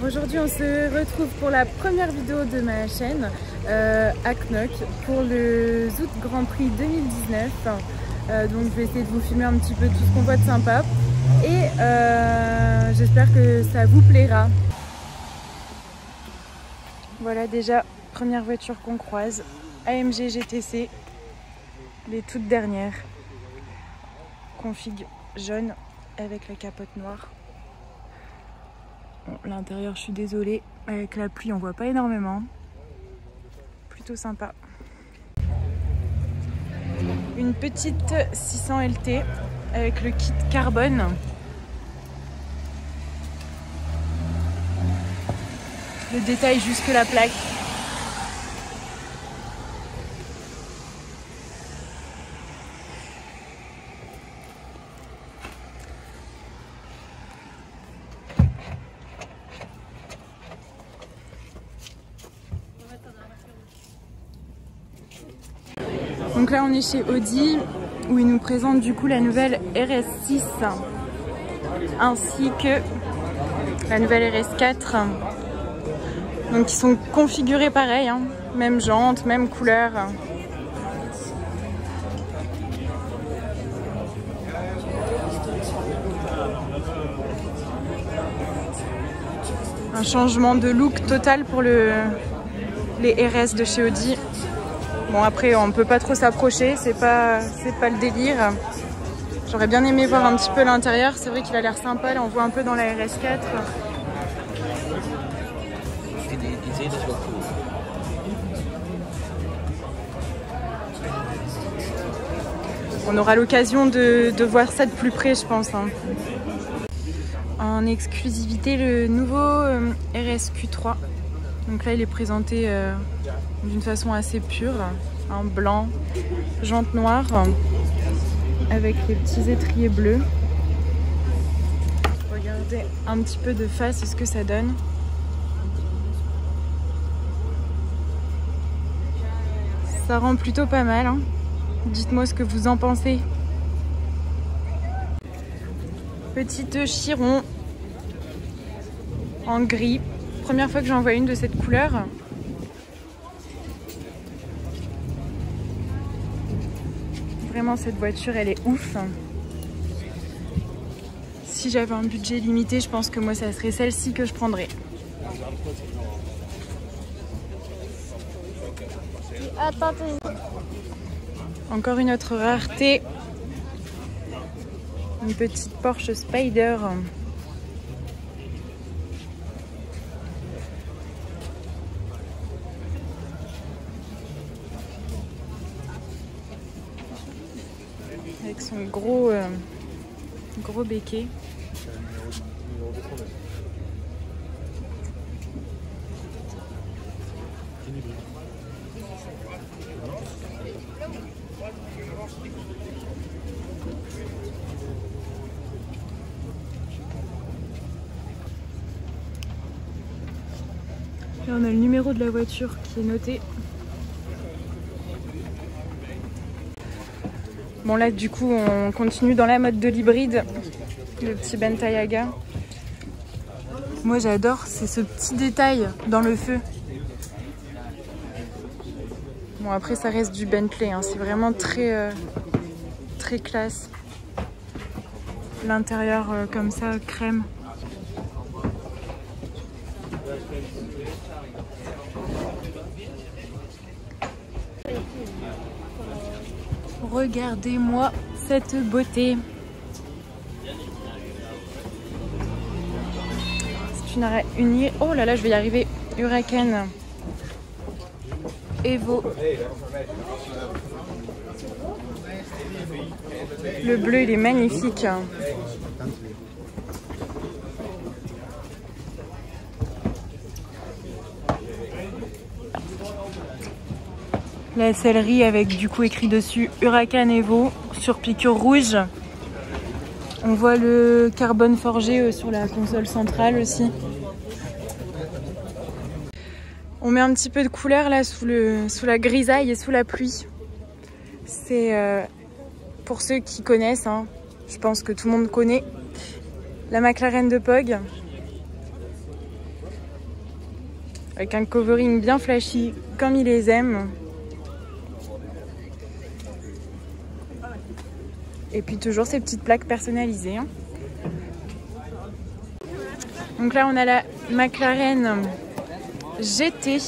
Aujourd'hui on se retrouve pour la première vidéo de ma chaîne à Knock pour le Zout Grand Prix 2019. Donc je vais essayer de vous filmer un petit peu tout ce qu'on voit de sympa et j'espère que ça vous plaira. Voilà déjà, première voiture qu'on croise, AMG GTC, les toutes dernières. Config jaune avec la capote noire. Bon, l'intérieur, je suis désolée, avec la pluie on voit pas énormément. Plutôt sympa. Une petite 600 LT avec le kit carbone. Le détail jusque la plaque. Donc là on est chez Audi où ils nous présentent du coup la nouvelle RS6 ainsi que la nouvelle RS4. Donc ils sont configurés pareil, hein. Même jante, même couleur. Un changement de look total pour les RS de chez Audi. Bon après on peut pas trop s'approcher, c'est pas le délire. J'aurais bien aimé voir un petit peu l'intérieur, c'est vrai qu'il a l'air sympa, là on voit un peu dans la RS4. On aura l'occasion de voir ça de plus près je pense. Hein. En exclusivité le nouveau RSQ3. Donc là il est présenté d'une façon assez pure, en blanc, jante noire, avec les petits étriers bleus. Regardez un petit peu de face ce que ça donne. Ça rend plutôt pas mal, hein. Dites-moi ce que vous en pensez. Petite Chiron en gris. Première fois que j'en vois une de cette couleur. Vraiment cette voiture elle est ouf. Si j'avais un budget limité, je pense que moi ça serait celle-ci que je prendrais. Attendez. Encore une autre rareté. Une petite Porsche Spider. Avec son gros béquet. Là on a le numéro de la voiture qui est noté. Bon là du coup on continue dans la mode de l'hybride, le petit Bentayaga. Moi j'adore, c'est ce petit détail dans le feu. Bon après ça reste du Bentley, hein. C'est vraiment très classe. L'intérieur comme ça, crème. Regardez-moi cette beauté. C'est une... Oh là là, je vais y arriver. Huracan Evo. Le bleu, il est magnifique. La sellerie avec du coup écrit dessus Huracan Evo sur piqûre rouge. On voit le carbone forgé sur la console centrale aussi. On met un petit peu de couleur là sous la grisaille et sous la pluie. C'est pour ceux qui connaissent, hein, je pense que tout le monde connaît la McLaren de Pog. avec un covering bien flashy comme ils les aiment. Et puis toujours ces petites plaques personnalisées. Donc là on a la McLaren GT.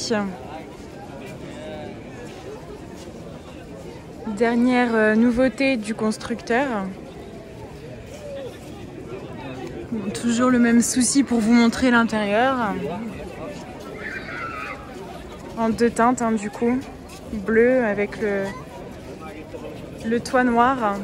Dernière nouveauté du constructeur. Toujours le même souci pour vous montrer l'intérieur. En deux teintes hein, du coup. Bleu avec le toit noir.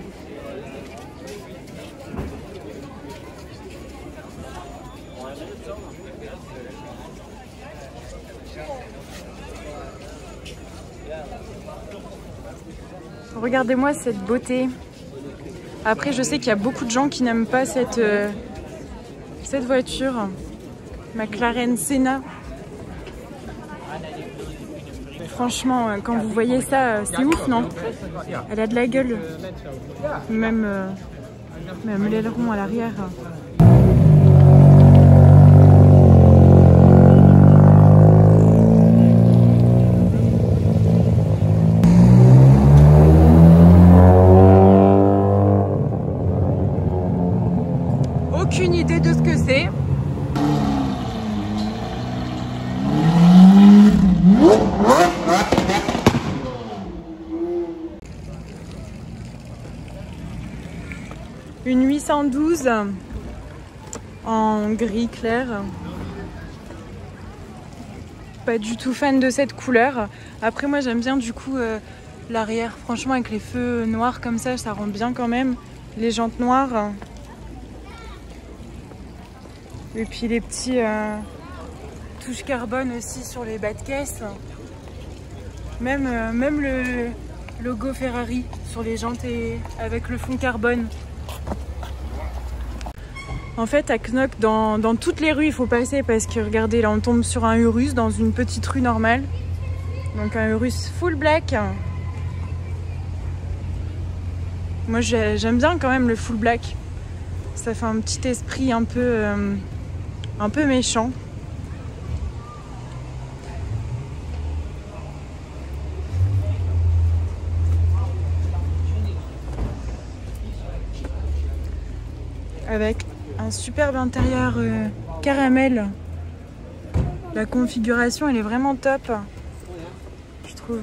Regardez-moi cette beauté. Après, je sais qu'il y a beaucoup de gens qui n'aiment pas cette voiture. McLaren Senna. Franchement, quand vous voyez ça, c'est ouf, non? Elle a de la gueule. Même l'aileron à l'arrière. Aucune idée de ce que c'est. Une 812 en gris clair. Pas du tout fan de cette couleur. Après moi j'aime bien du coup l'arrière. Franchement avec les feux noirs comme ça rend bien quand même. Les jantes noires. Et puis les petits touches carbone aussi sur les bas de caisse. Même le logo Ferrari sur les jantes et avec le fond carbone. En fait à Knock, dans toutes les rues il faut passer parce que regardez là on tombe sur un Urus dans une petite rue normale. Donc un Urus full black. Moi j'aime bien quand même le full black. Ça fait un petit esprit un peu méchant. Avec un superbe intérieur caramel. La configuration elle est vraiment top, je trouve.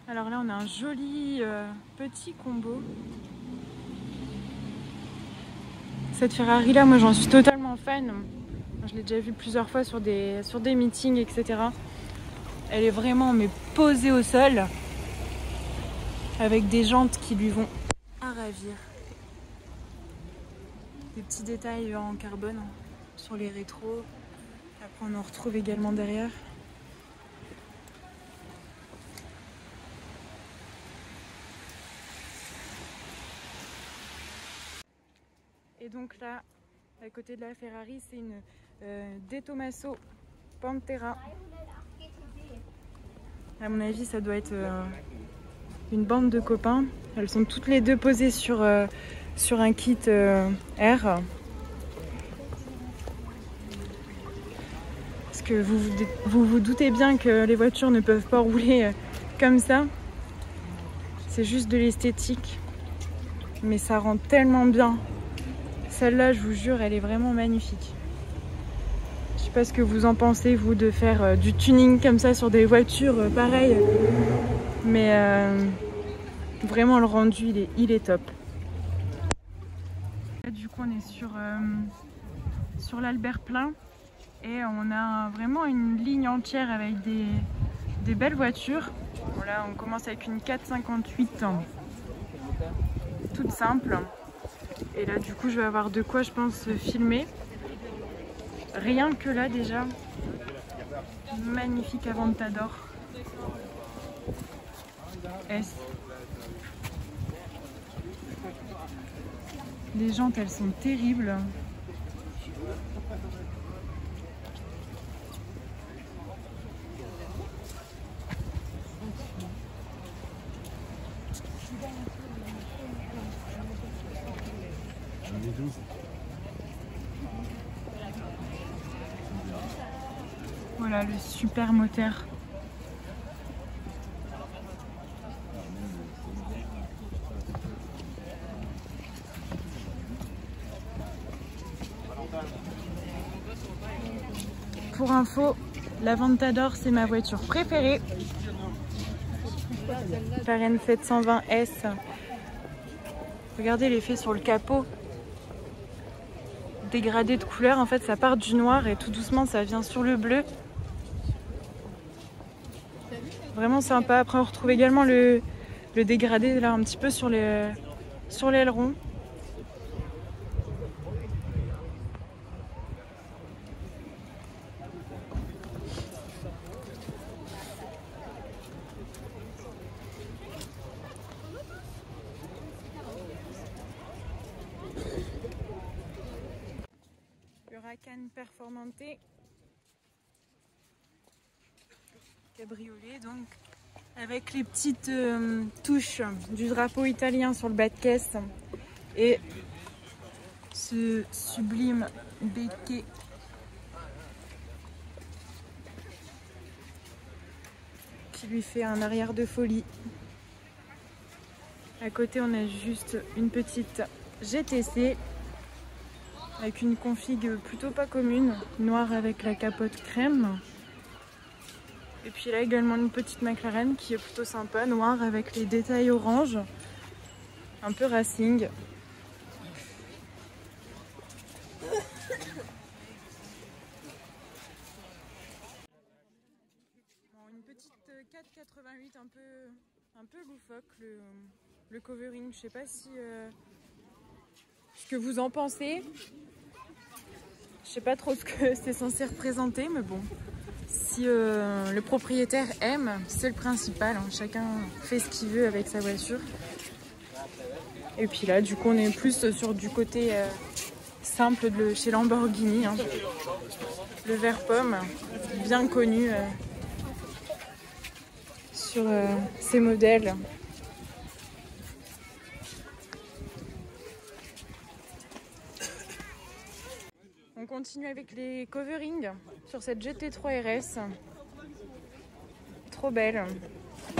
Alors là on a un joli petit combo. Cette Ferrari là moi j'en suis totalement fan. Je l'ai déjà vue plusieurs fois sur des meetings etc. Elle est vraiment mais posée au sol. Avec des jantes qui lui vont à ravir. Des petits détails en carbone sur les rétros. Après on en retrouve également derrière. Et donc là, à côté de la Ferrari, c'est une De Tomaso Pantera. À mon avis, ça doit être une bande de copains. Elles sont toutes les deux posées sur un kit R. Parce que vous doutez bien que les voitures ne peuvent pas rouler comme ça. C'est juste de l'esthétique. Mais ça rend tellement bien. Celle-là, je vous jure, elle est vraiment magnifique. Je sais pas ce que vous en pensez, vous, de faire du tuning comme ça sur des voitures pareilles. Mais vraiment, le rendu, il est top. Là, du coup, on est sur l'Albert Plein. Et on a vraiment une ligne entière avec des belles voitures. Bon, là, on commence avec une 458. Toute simple. Et là du coup je vais avoir de quoi je pense filmer. Rien que là déjà. Magnifique Aventador S. Les jantes elles sont terribles. là, le super moteur. Pour info, l'Aventador c'est ma voiture préférée. La Reine 720S. Regardez l'effet sur le capot. Dégradé de couleur, en fait ça part du noir et tout doucement ça vient sur le bleu. Vraiment sympa. Après on retrouve également le dégradé là un petit peu sur l'aileron. Huracan Performante cabriolet, donc avec les petites touches du drapeau italien sur le bas de caisse et ce sublime béquet qui lui fait un arrière de folie. À côté on a juste une petite GTC avec une config plutôt pas commune, noire avec la capote crème. Et puis là également une petite McLaren qui est plutôt sympa, noire avec les détails orange, un peu racing. Bon, une petite 488 un peu loufoque, le covering. Je sais pas si ce que vous en pensez. Je sais pas trop ce que c'est censé représenter, mais bon, si le propriétaire aime, c'est le principal, hein. Chacun fait ce qu'il veut avec sa voiture. Et puis là, du coup, on est plus sur du côté simple de chez Lamborghini, hein. Le vert pomme, bien connu sur ces modèles. On continue avec les coverings sur cette GT3 RS. Trop belle.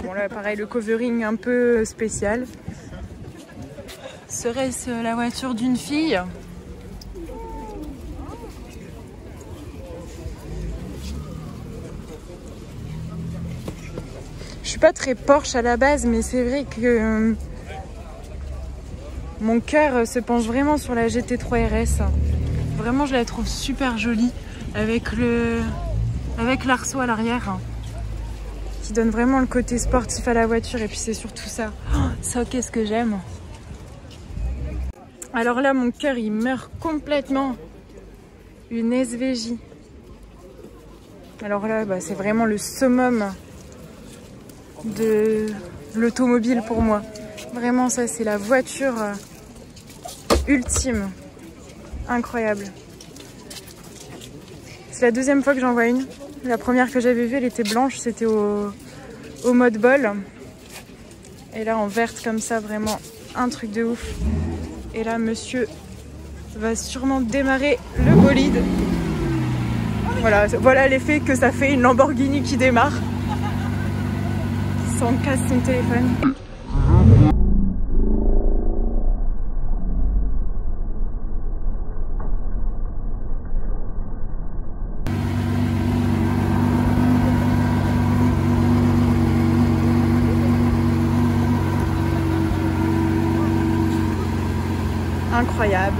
Bon là pareil, le covering un peu spécial. Serait-ce la voiture d'une fille? Je suis pas très Porsche à la base, mais c'est vrai que mon cœur se penche vraiment sur la GT3 RS. Vraiment, je la trouve super jolie avec l'arceau à l'arrière qui donne vraiment le côté sportif à la voiture. Et puis c'est surtout ça. Oh, ça, qu'est-ce que j'aime. Alors là, mon cœur, il meurt complètement. Une SVJ. Alors là, bah, c'est vraiment le summum de l'automobile pour moi. Vraiment, ça, c'est la voiture ultime. Incroyable. C'est la deuxième fois que j'en vois une. La première que j'avais vue, elle était blanche, c'était au mode bol. Et là en verte comme ça, vraiment un truc de ouf. Et là monsieur va sûrement démarrer le bolide. Voilà l'effet que ça fait une Lamborghini qui démarre. Sans casse son téléphone. Incroyable.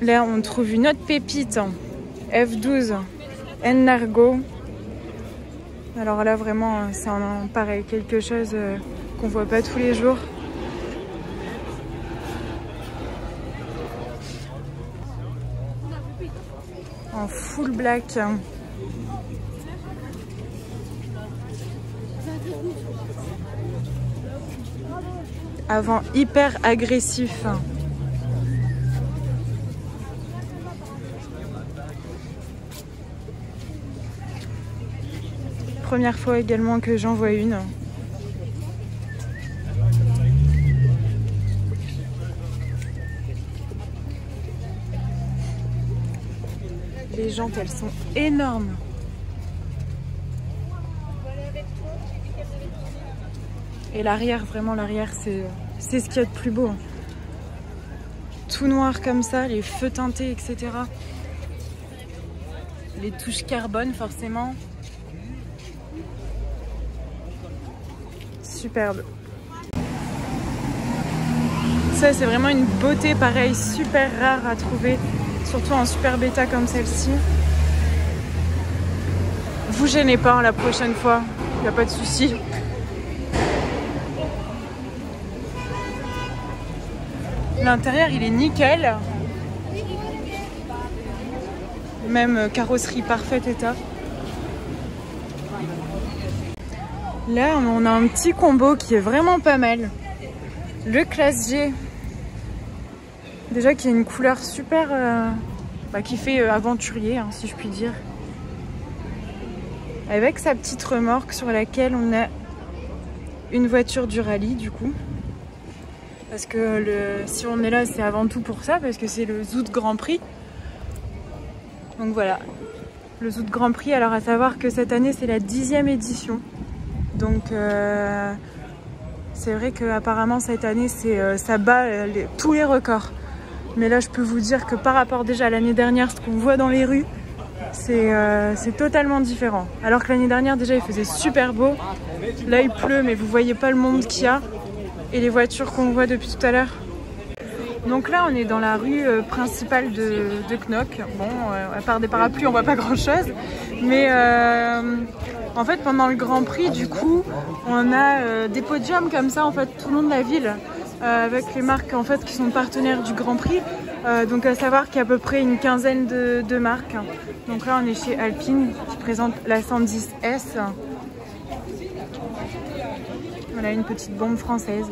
Là, on trouve une autre pépite, F12 Nargo. Alors là, vraiment, c'est pareil, quelque chose qu'on voit pas tous les jours. en full black. Avant hyper agressif. Première fois également que j'en vois une. Les jantes, elles sont énormes. Et l'arrière, vraiment l'arrière, c'est ce qu'il y a de plus beau. Tout noir comme ça, les feux teintés, etc. Les touches carbone, forcément. Superbe. Ça, c'est vraiment une beauté, pareil, super rare à trouver. Surtout en super bêta comme celle-ci. Vous gênez pas la prochaine fois, il n'y a pas de souci. L'intérieur il est nickel. Même carrosserie parfait état. Là on a un petit combo qui est vraiment pas mal. Le classe G. Déjà qui a une couleur super... qui fait aventurier, hein, si je puis dire. Avec sa petite remorque sur laquelle on a une voiture du rallye du coup. Parce que si on est là, c'est avant tout pour ça, parce que c'est le Zout Grand Prix. Donc voilà, le Zout Grand Prix. Alors à savoir que cette année, c'est la 10e édition. Donc c'est vrai qu'apparemment cette année, ça bat tous les records. Mais là, je peux vous dire que par rapport déjà à l'année dernière, ce qu'on voit dans les rues, c'est totalement différent. Alors que l'année dernière, déjà, il faisait super beau. Là, il pleut, mais vous voyez pas le monde qu'il y a. Et les voitures qu'on voit depuis tout à l'heure. Donc là, on est dans la rue principale de Knock. Bon, à part des parapluies, on voit pas grand-chose. Mais en fait, pendant le Grand Prix, du coup, on a des podiums comme ça, en fait, tout le long de la ville. Avec les marques en fait qui sont partenaires du Grand Prix, donc à savoir qu'il y a à peu près une quinzaine de marques. Donc là on est chez Alpine qui présente la 110S. Voilà une petite bombe française.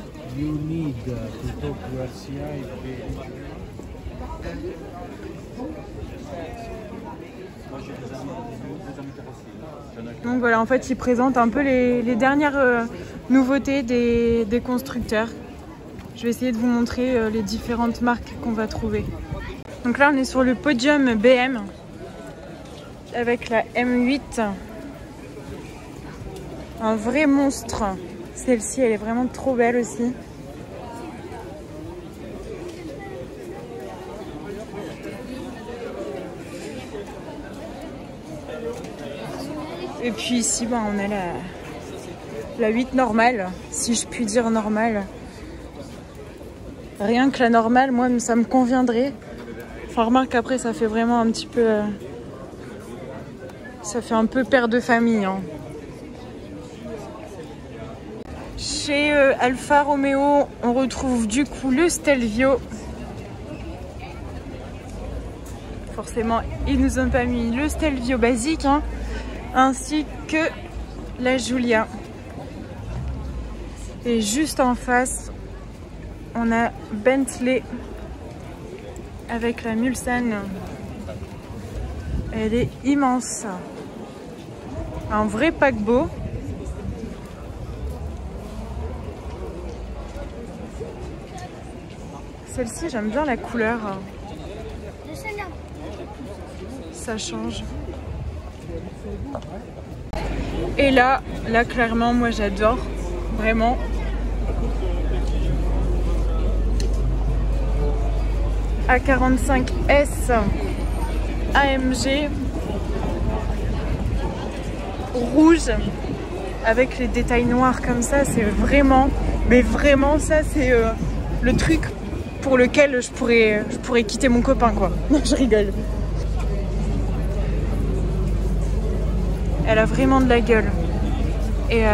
Donc voilà, en fait ils présentent un peu les dernières nouveautés des constructeurs. Je vais essayer de vous montrer les différentes marques qu'on va trouver. Donc là, on est sur le podium BM avec la M8. Un vrai monstre. Celle-ci, elle est vraiment trop belle aussi. Et puis ici, on a la 8 normale, si je puis dire normale. Rien que la normale, moi, ça me conviendrait. Enfin, remarque après, ça fait vraiment un petit peu... ça fait un peu père de famille. Hein. Chez Alfa Romeo, on retrouve du coup le Stelvio. Forcément, ils nous ont pas mis le Stelvio basique, hein, ainsi que la Giulia. Et juste en face, on a Bentley avec la Mulsanne. Elle est immense. Un vrai paquebot. Celle-ci, j'aime bien la couleur. Ça change. Et là clairement, moi j'adore. Vraiment. A45S AMG rouge avec les détails noirs comme ça, c'est vraiment, mais vraiment ça c'est le truc pour lequel je pourrais quitter mon copain quoi. Je rigole. Elle a vraiment de la gueule et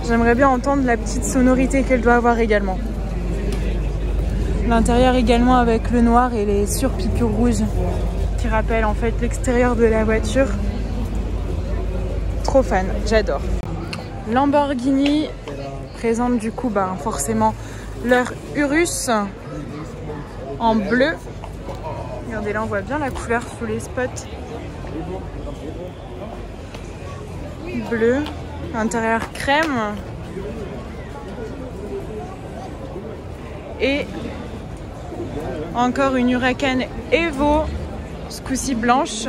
j'aimerais bien entendre la petite sonorité qu'elle doit avoir également. L'intérieur également avec le noir et les surpiqûres rouges qui rappellent en fait l'extérieur de la voiture. Trop fan, j'adore. Lamborghini présente du coup forcément leur Urus en bleu. Regardez là, on voit bien la couleur sous les spots. Bleu, intérieur crème. Et encore une Huracan Evo, ce coup-ci blanche.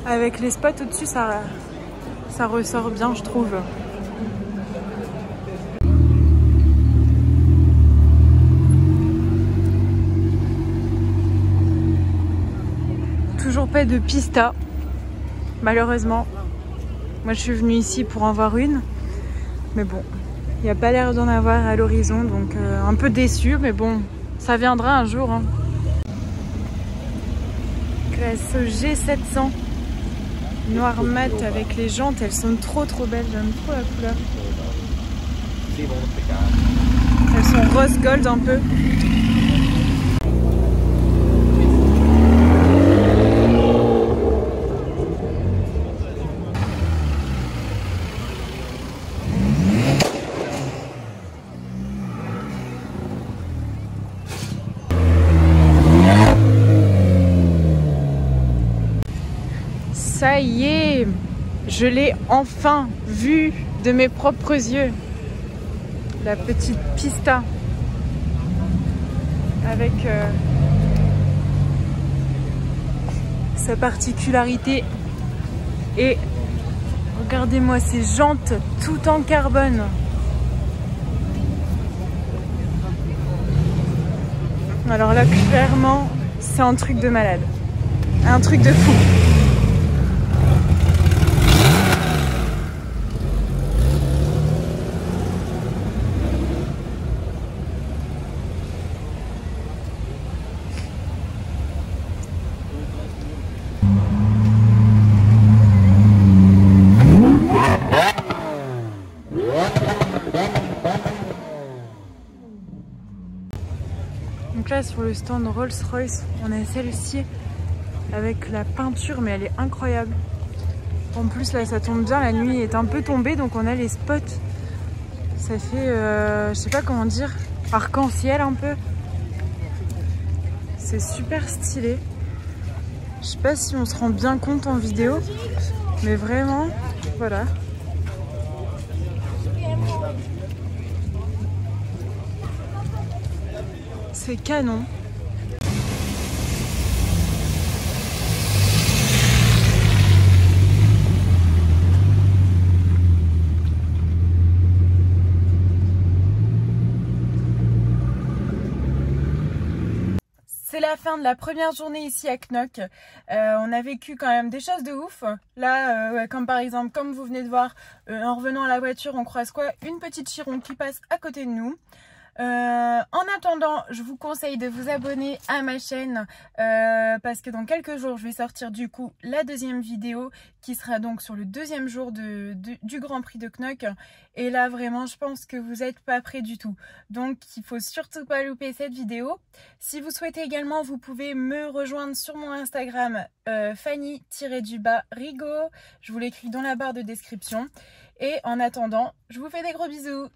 Avec les spots au-dessus, ça ressort bien, je trouve. Toujours pas de pista, malheureusement. Moi, je suis venue ici pour en voir une. Mais bon, il n'y a pas l'air d'en avoir à l'horizon, donc un peu déçue. Mais bon, ça viendra un jour. Hein. Classe G700. Noir mat avec les jantes, elles sont trop belles, j'aime trop la couleur. Elles sont rose gold un peu. Ça y est, je l'ai enfin vue de mes propres yeux. La petite pista avec sa particularité. Et regardez-moi ces jantes tout en carbone. Alors là, clairement, c'est un truc de malade. Un truc de fou. Donc là sur le stand Rolls-Royce, on a celle-ci avec la peinture, mais elle est incroyable. En plus là ça tombe bien, la nuit est un peu tombée, donc on a les spots. Ça fait, je sais pas comment dire, arc-en-ciel un peu. C'est super stylé. Je sais pas si on se rend bien compte en vidéo, mais vraiment, voilà. C'est canon. C'est la fin de la première journée ici à Knock. On a vécu quand même des choses de ouf. Là, comme par exemple, comme vous venez de voir, en revenant à la voiture, on croise quoi? Une petite chiron qui passe à côté de nous. En attendant, je vous conseille de vous abonner à ma chaîne parce que dans quelques jours, je vais sortir du coup la deuxième vidéo qui sera donc sur le deuxième jour du Grand Prix de Knock. Et là, vraiment, je pense que vous n'êtes pas prêts du tout. Donc, il faut surtout pas louper cette vidéo. Si vous souhaitez également, vous pouvez me rejoindre sur mon Instagram Fanny-Rigo. Je vous l'écris dans la barre de description. Et en attendant, je vous fais des gros bisous.